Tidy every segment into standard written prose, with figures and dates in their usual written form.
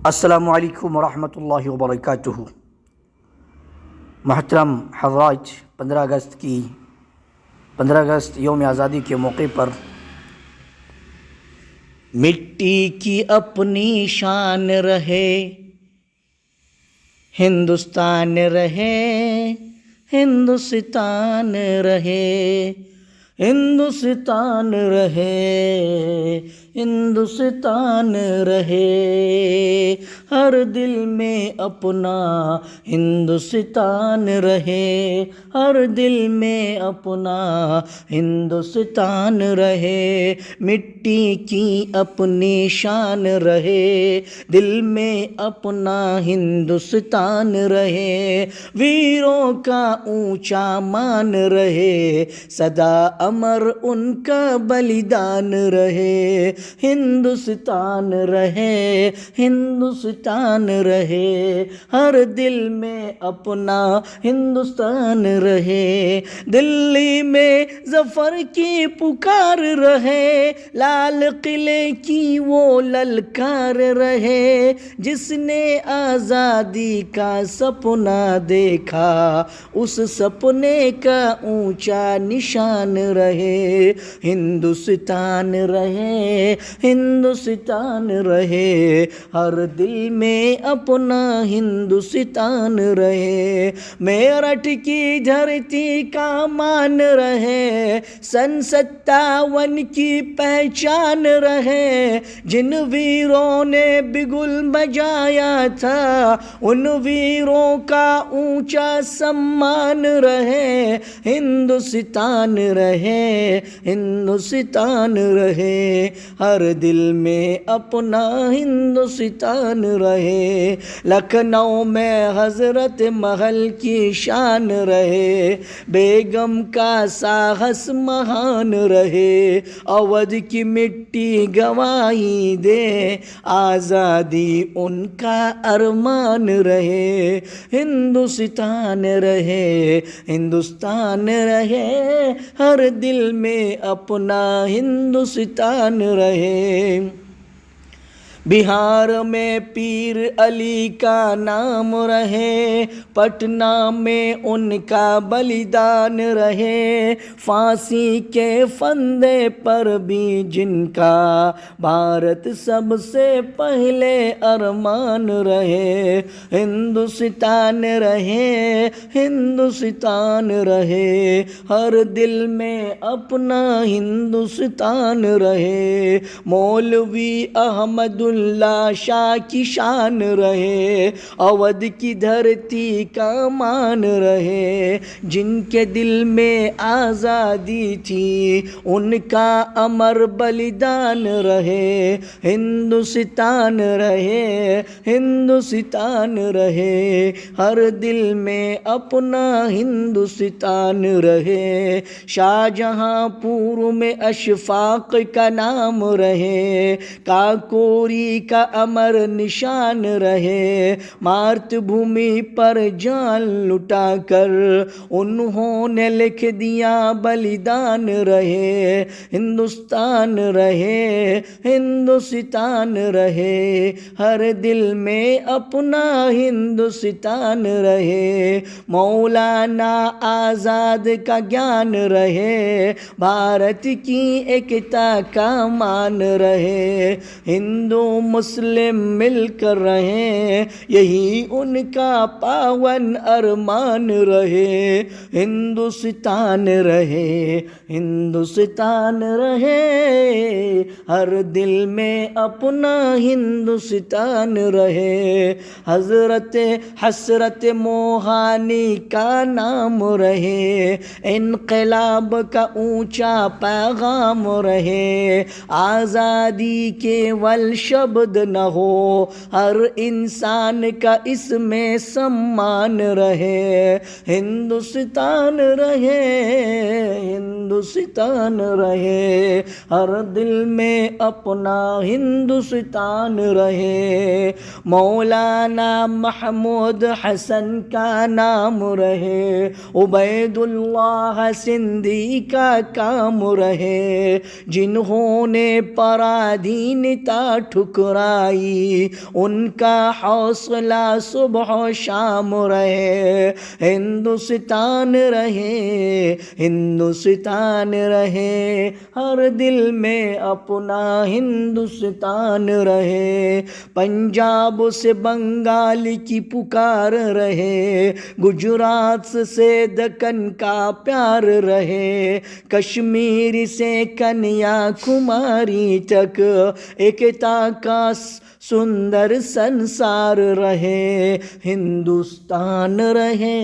अस्सलामुअलैकुम वरहमतुल्लाहि वबरकातुहू। महतरम हज़रात, 15 अगस्त यौम आज़ादी के मौके पर मिट्टी की अपनी शान रहे, हिंदुस्तान रहे, हिंदुस्तान रहे, हिंदुस्तान रहे, हिंदुस्तान रहे। हर दिल में अपना हिंदुस्तान रहे, हर दिल में अपना हिंदुस्तान रहे। मिट्टी की अपनी शान रहे, दिल में अपना हिंदुस्तान रहे। वीरों का ऊंचा मान रहे, सदा अमर उनका बलिदान रहे। हिंदुस्तान रहे, हिंदुस्तान रहे, हर दिल में अपना हिंदुस्तान रहे। दिल्ली में जफर की पुकार रहे, लाल किले की वो ललकार रहे। जिसने आज़ादी का सपना देखा, उस सपने का ऊंचा निशान रहे। हिंदुस्तान रहे, हिंदुस्तान रहे, हर दिल में अपना हिंदुस्तान रहे। मेरठ की धरती का मान रहे, सन 57 की पहचान रहे। जिन वीरों ने बिगुल बजाया था, उन वीरों का ऊंचा सम्मान रहे। हिंदुस्तान रहे, हिंदुस्तान रहे, हर दिल में अपना हिंदुस्तान रहे। लखनऊ में हजरत महल की शान रहे, बेगम का साहस महान रहे। अवध की मिट्टी गवाही दे, आज़ादी उनका अरमान रहे। हिंदुस्तान रहे, हिंदुस्तान रहे, हर दिल में अपना हिंदुस्तान रहे। बिहार में पीर अली का नाम रहे, पटना में उनका बलिदान रहे। फांसी के फंदे पर भी जिनका भारत सबसे पहले अरमान रहे। हिंदुस्तान रहे, हिंदुस्तान रहे, हर दिल में अपना हिंदुस्तान रहे। मौलवी अहमदुल्ला शाह की शान रहे, अवध की धरती का मान रहे। जिनके दिल में आज़ादी थी, उनका अमर बलिदान रहे। हिंदुस्तान रहे, हिंदुस्तान रहे, हर दिल में अपना हिंदुस्तान रहे। शाहजहांपुर में अशफाक का नाम रहे, काकोरी का अमर निशान रहे। मातृभूमि पर जान लुटा कर उन्होंने लिख दिया बलिदान रहे। हिंदुस्तान रहे, हिंदुस्तान रहे, हर दिल में अपना हिंदुस्तान रहे। मौलाना आज़ाद का ज्ञान रहे, भारत की एकता का मान रहे। हिंदू मुस्लिम मिलकर रहे, यही उनका पावन अरमान रहे। हिंदुस्तान रहे, हिंदुस्तान रहे, हर दिल में अपना हिंदुस्तान रहे। हजरत हसरत मोहानी का नाम रहे, इनकलाब का ऊंचा पैगाम रहे। आज़ादी केवल शब्द न हो, हर इंसान का इसमें सम्मान रहे। हिंदुस्तान रहे, हिंदुस्तान रहे, हर दिल में अपना हिंदुस्तान रहे। मौलाना महमूद हसन का नाम रहे, उबैदुल्लाह सिंधी का काम रहे। जिन्होंने पराधीनता ठुक ठुकराई, उनका हौसला सुबह शाम रहे। हिंदुस्तान रहे, हिंदुस्तान रहे, हर दिल में अपना हिंदुस्तान रहे। पंजाब से बंगाल की पुकार रहे, गुजरात से दक्कन का प्यार रहे, कश्मीर से कन्याकुमारी तक एकता का सुंदर संसार रहे। हिंदुस्तान रहे,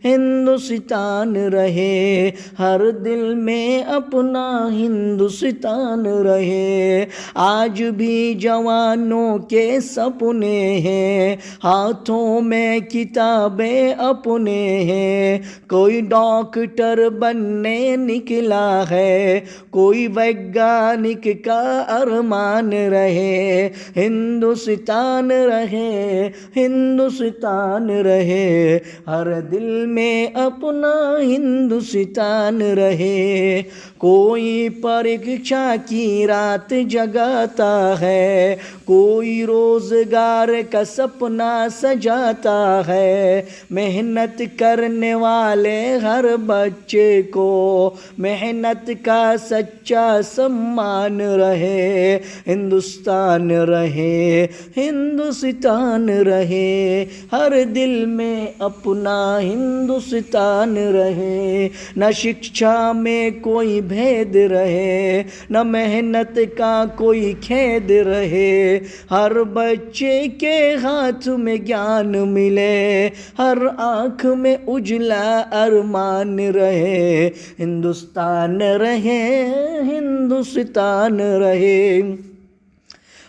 हिंदुस्तान रहे, हर दिल में अपना हिंदुस्तान रहे। आज भी जवानों के सपने हैं, हाथों में किताबें अपने हैं। कोई डॉक्टर बनने निकला है, कोई वैज्ञानिक का अरमान रहे। हिंदुस्तान रहे, हिंदुस्तान रहे, हर दिल में अपना हिंदुस्तान रहे। कोई परीक्षा की रात जगाता है, कोई रोजगार का सपना सजाता है। मेहनत करने वाले हर बच्चे को मेहनत का सच्चा सम्मान रहे। हिंदुस्तान रहे, हिंदुस्तान रहे, हर दिल में अपना हिंदुस्तान रहे। न शिक्षा में कोई भेद रहे, न मेहनत का कोई खेद रहे। हर बच्चे के हाथ में ज्ञान मिले, हर आँख में उजला अरमान रहे। हिंदुस्तान रहे, हिंदुस्तान रहे,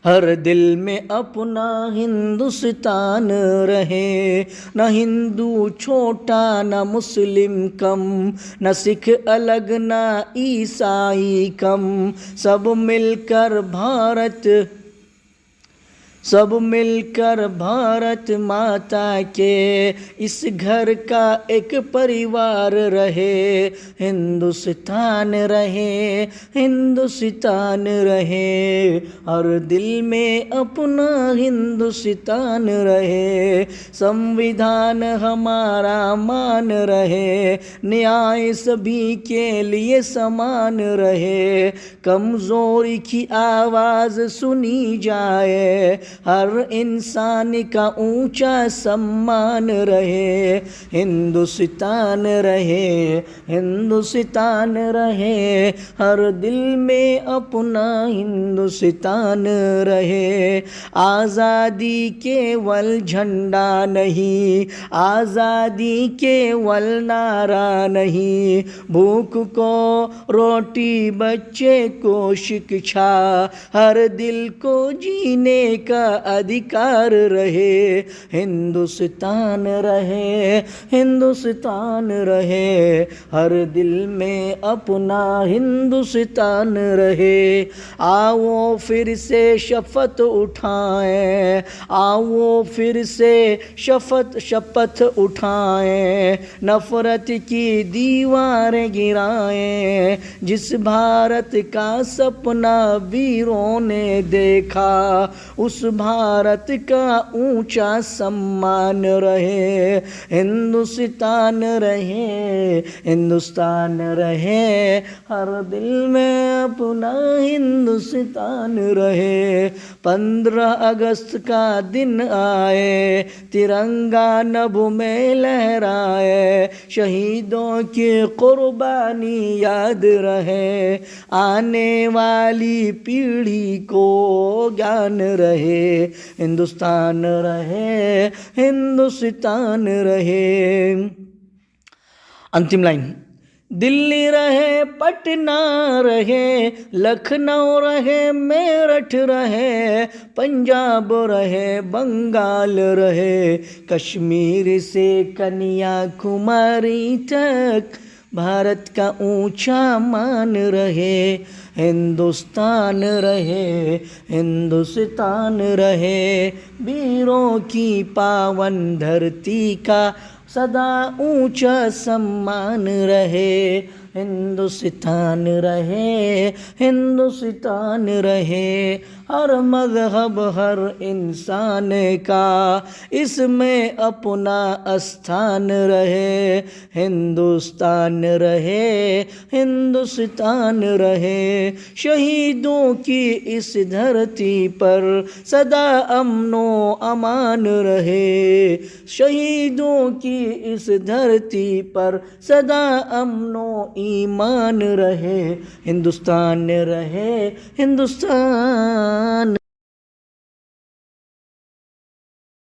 हर दिल में अपना हिंदुस्तान रहे। न हिंदू छोटा, न मुस्लिम कम, न सिख अलग, न ईसाई कम, सब मिलकर भारत माता के इस घर का एक परिवार रहे। हिंदुस्तान रहे, हिंदुस्तान रहे, हर दिल में अपना हिंदुस्तान रहे। संविधान हमारा मान रहे, न्याय सभी के लिए समान रहे। कमजोरी की आवाज़ सुनी जाए, हर इंसान का ऊंचा सम्मान रहे। हिंदुस्तान रहे, हिंदुस्तान रहे, हर दिल में अपना हिंदुस्तान रहे। आज़ादी केवल झंडा नहीं, आज़ादी केवल नारा नहीं, भूख को रोटी, बच्चे को शिक्षा, हर दिल को जीने का अधिकार रहे। हिंदुस्तान रहे, हिंदुस्तान रहे, हर दिल में अपना हिंदुस्तान रहे। आओ फिर से शपथ उठाएं, आओ फिर से शपथ उठाएं, नफरत की दीवारें गिराएं। जिस भारत का सपना वीरों ने देखा, उस भारत का ऊंचा सम्मान रहे। हिंदुस्तान रहे, हिंदुस्तान रहे, हर दिल में अपना हिंदुस्तान रहे। 15 अगस्त का दिन आए, तिरंगा नभ में लहराए, शहीदों की कुर्बानी याद रहे। आने वाली पीढ़ी को ज्ञान रहे। हिंदुस्तान रहे, हिंदुस्तान रहे। अंतिम लाइन, दिल्ली रहे, पटना रहे, लखनऊ रहे, मेरठ रहे, पंजाब रहे, बंगाल रहे, कश्मीर से कन्याकुमारी तक भारत का ऊंचा मान रहे। हिंदुस्तान रहे, हिंदुस्तान रहे, वीरों की पावन धरती का सदा ऊंचा सम्मान रहे। हिंदुस्तान रहे, हिंदुस्तान रहे। हर मज़हब हर इंसान का इसमें अपना स्थान रहे, हिंदुस्तान रहे, हिंदुस्तान रहे। शहीदों की इस धरती पर सदा अमनो अमान रहे, शहीदों की इस धरती पर सदा अमनो ईमान रहे। हिंदुस्तान रहे, हिंदुस्तान।